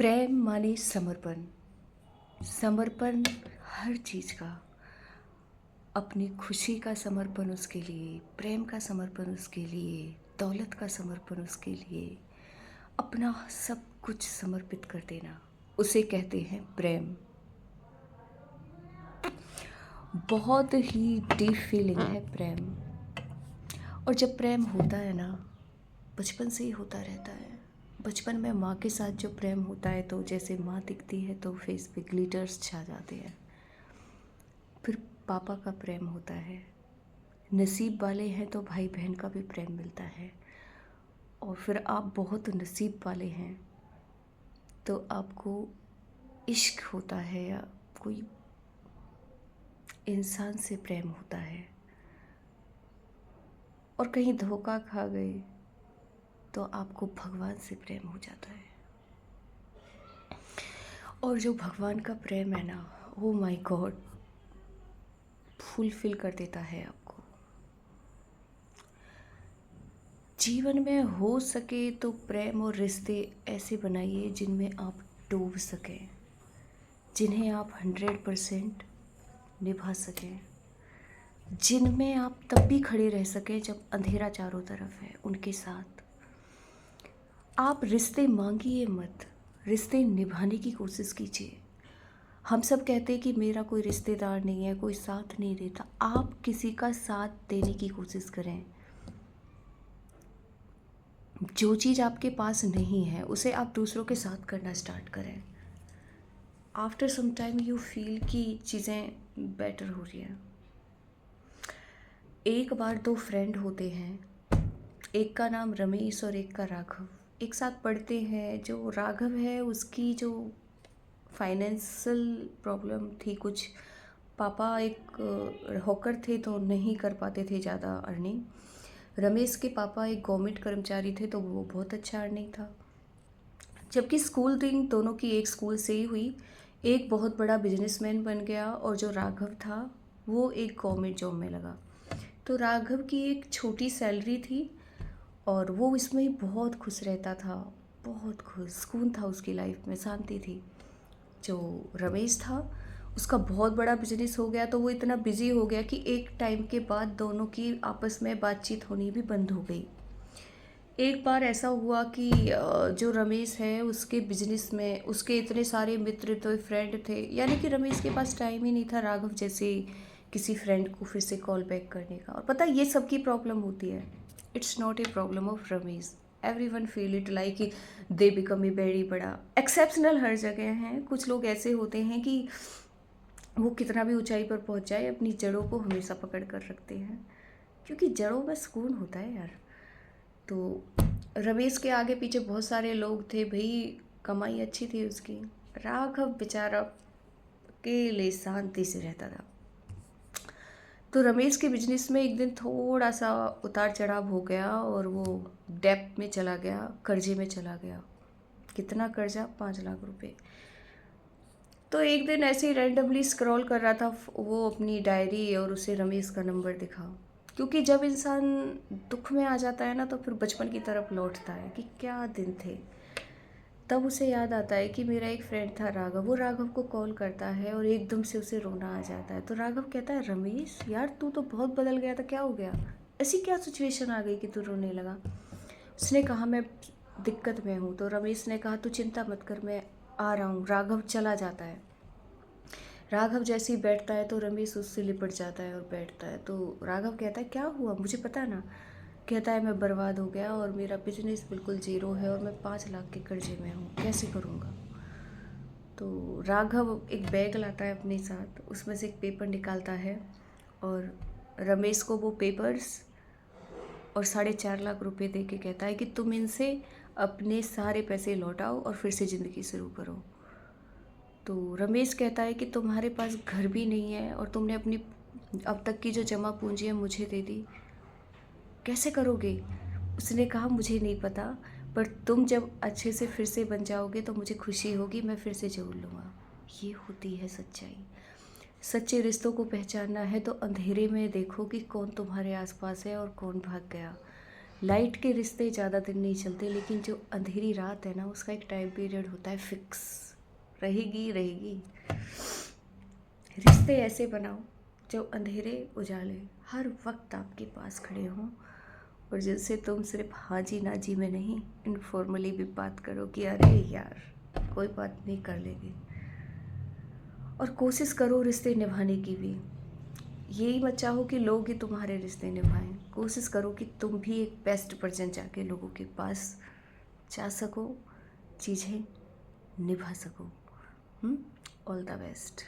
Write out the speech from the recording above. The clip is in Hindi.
प्रेम माने समर्पण। समर्पण हर चीज़ का, अपनी खुशी का समर्पण उसके लिए, प्रेम का समर्पण उसके लिए, दौलत का समर्पण उसके लिए, अपना सब कुछ समर्पित कर देना, उसे कहते हैं प्रेम। बहुत ही डीप फीलिंग है प्रेम। और जब प्रेम होता है ना, बचपन से ही होता रहता है। बचपन में माँ के साथ जो प्रेम होता है, तो जैसे माँ दिखती है तो फेस पे ग्लिटर्स छा जाते हैं। फिर पापा का प्रेम होता है। नसीब वाले हैं तो भाई बहन का भी प्रेम मिलता है। और फिर आप बहुत नसीब वाले हैं तो आपको इश्क होता है, या कोई इंसान से प्रेम होता है। और कहीं धोखा खा गए तो आपको भगवान से प्रेम हो जाता है। और जो भगवान का प्रेम है ना, ओ माय गॉड, फुलफिल कर देता है आपको। जीवन में हो सके तो प्रेम और रिश्ते ऐसे बनाइए जिनमें आप डूब सकें, जिन्हें आप 100% निभा सकें, जिनमें आप तब भी खड़े रह सकें जब अंधेरा चारों तरफ है। उनके साथ आप रिश्ते मांगिए मत, रिश्ते निभाने की कोशिश कीजिए। हम सब कहते हैं कि मेरा कोई रिश्तेदार नहीं है, कोई साथ नहीं देता। आप किसी का साथ देने की कोशिश करें। जो चीज़ आपके पास नहीं है उसे आप दूसरों के साथ करना स्टार्ट करें। After some time you feel कि चीज़ें बेटर हो रही हैं। एक बार दो फ्रेंड होते हैं, एक का नाम रमेश और एक का राघव। एक साथ पढ़ते हैं। जो राघव है उसकी जो फाइनेंशियल प्रॉब्लम थी कुछ, पापा एक हॉकर थे तो नहीं कर पाते थे ज़्यादा अर्निंग। रमेश के पापा एक गवर्नमेंट कर्मचारी थे तो वो बहुत अच्छा अर्निंग था। जबकि स्कूलिंग दोनों की एक स्कूल से ही हुई। एक बहुत बड़ा बिजनेसमैन बन गया और जो राघव था वो एक गवर्नमेंट जॉब में लगा। तो राघव की एक छोटी सैलरी थी और वो इसमें बहुत खुश रहता था, बहुत खुश, सुकून था उसकी लाइफ में, शांति थी। जो रमेश था उसका बहुत बड़ा बिजनेस हो गया तो वो इतना बिजी हो गया कि एक टाइम के बाद दोनों की आपस में बातचीत होनी भी बंद हो गई। एक बार ऐसा हुआ कि जो रमेश है उसके बिजनेस में उसके इतने सारे मित्र तो फ्रेंड थे, यानी कि रमेश के पास टाइम ही नहीं था राघव जैसे किसी फ्रेंड को फिर से कॉल बैक करने का। और पता है ये सबकी प्रॉब्लम होती है। It's not a problem of Ramesh, everyone feel it like they become a very बड़ा एक्सेप्शनल। हर जगह हैं कुछ लोग ऐसे होते हैं कि वो कितना भी ऊंचाई पर पहुंच जाए अपनी जड़ों को हमेशा पकड़ कर रखते हैं, क्योंकि जड़ों में सुकून होता है यार। तो रमेश के आगे पीछे बहुत सारे लोग थे भाई, कमाई अच्छी थी उसकी। राघव बेचारा अकेले शांति से रहता था। तो रमेश के बिजनेस में एक दिन थोड़ा सा उतार चढ़ाव हो गया और वो डेप्ट में चला गया, कर्जे में चला गया। कितना कर्जा? 5 लाख रुपए। तो एक दिन ऐसे ही रैंडमली स्क्रॉल कर रहा था वो अपनी डायरी और उसे रमेश का नंबर दिखा। क्योंकि जब इंसान दुख में आ जाता है ना तो फिर बचपन की तरफ लौटता है कि क्या दिन थे। तब उसे याद आता है कि मेरा एक फ्रेंड था राघव। वो राघव को कॉल करता है और एकदम से उसे रोना आ जाता है। तो राघव कहता है रमेश यार तू तो बहुत बदल गया था, क्या हो गया? ऐसी क्या सिचुएशन आ गई कि तू रोने लगा? उसने कहा मैं दिक्कत में हूँ। तो रमेश ने कहा तू चिंता मत कर, मैं आ रहा हूँ। राघव चला जाता है। राघव जैसे ही बैठता है तो रमेश उससे लिपट जाता है और बैठता है। तो राघव कहता है क्या हुआ, मुझे पता ना। कहता है मैं बर्बाद हो गया और मेरा बिजनेस बिल्कुल ज़ीरो है और मैं 5 लाख के कर्जे में हूँ, कैसे करूँगा? तो राघव एक बैग लाता है अपने साथ, उसमें से एक पेपर निकालता है और रमेश को वो पेपर्स और 4.5 लाख रुपए दे के कहता है कि तुम इनसे अपने सारे पैसे लौटाओ और फिर से ज़िंदगी शुरू करो। तो रमेश कहता है कि तुम्हारे पास घर भी नहीं है और तुमने अपनी अब तक की जो जमा पूंजी है मुझे दे दी, कैसे करोगे? उसने कहा मुझे नहीं पता, पर तुम जब अच्छे से फिर से बन जाओगे तो मुझे खुशी होगी, मैं फिर से जोड़ लूँगा। ये होती है सच्चाई। सच्चे रिश्तों को पहचानना है तो अंधेरे में देखो कि कौन तुम्हारे आसपास है और कौन भाग गया। लाइट के रिश्ते ज़्यादा दिन नहीं चलते, लेकिन जो अंधेरी रात है ना, उसका एक टाइम पीरियड होता है फिक्स, रहेगी रहेगी। रिश्ते ऐसे बनाओ जो अंधेरे उजाले हर वक्त आपके पास खड़े हों, और जिनसे तुम सिर्फ हाँ जी ना जी में नहीं, इनफॉर्मली भी बात करो कि अरे यार कोई बात नहीं, कर लेंगे। और कोशिश करो रिश्ते निभाने की भी, यही मत चाहो कि लोग ही तुम्हारे रिश्ते निभाएं। कोशिश करो कि तुम भी एक बेस्ट पर्सन जाके लोगों के पास जा सको, चीज़ें निभा सको। All the best.